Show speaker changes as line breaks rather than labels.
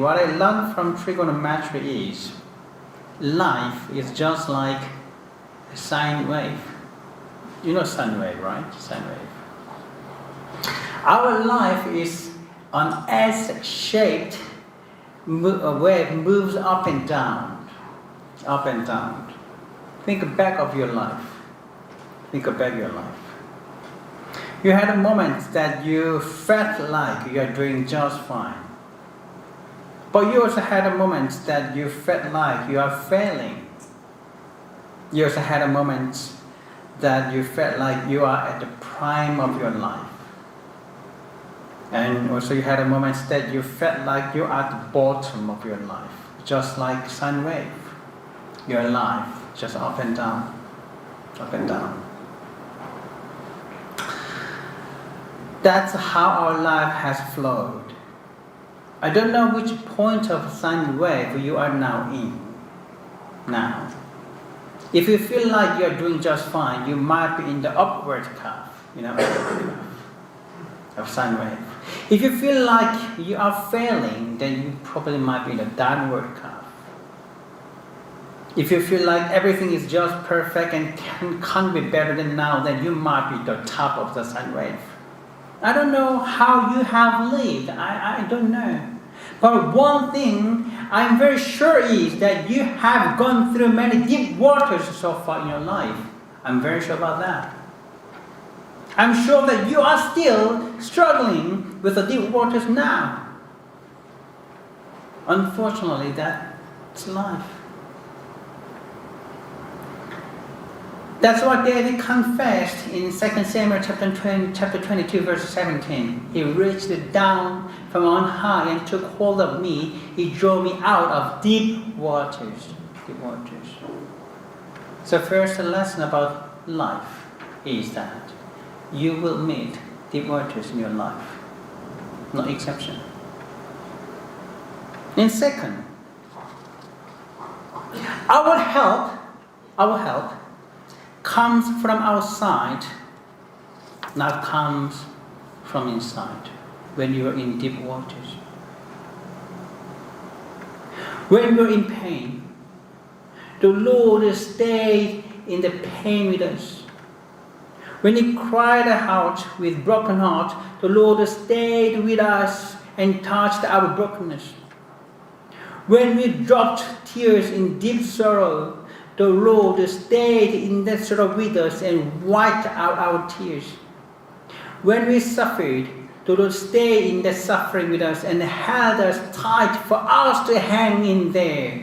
What I learned from trigonometry is life is just like a sine wave. You know sine wave, right? Sine wave. Our life is an S-shaped wave, moves up and down, up and down. Think back of your life. Think back your life. You had a moment that you felt like you are doing just fine. But you also had a moment that you felt like you are failing. You also had a moment that you felt like you are at the prime of your life. And also you had a moment that you felt like you are at the bottom of your life. Just like sine wave. Your life, just up and down. Up and down. That's how our life has flowed. I don't know which point of sine wave you are now in. Now, if you feel like you are doing just fine, you might be in the upward curve, of sine wave. If you feel like you are failing, then you probably might be in the downward curve. If you feel like everything is just perfect and can't be better than now, then you might be the top of the sine wave. I don't know how you have lived. I don't know. But one thing I'm very sure is that you have gone through many deep waters so far in your life. I'm very sure about that. I'm sure that you are still struggling with the deep waters now. Unfortunately, that's life. That's what David confessed in 2 Samuel chapter 22, verse 17. He reached down from on high and took hold of me. He drew me out of deep waters. Deep waters. So first lesson about life is that you will meet deep waters in your life. No exception. And second, our help comes from outside, not comes from inside when you are in deep waters. When we are in pain, the Lord stayed in the pain with us. When we cried out with broken heart, the Lord stayed with us and touched our brokenness. When we dropped tears in deep sorrow, the Lord stayed in that sorrow with us and wiped out our tears. When we suffered, the Lord stayed in that suffering with us and held us tight for us to hang in there.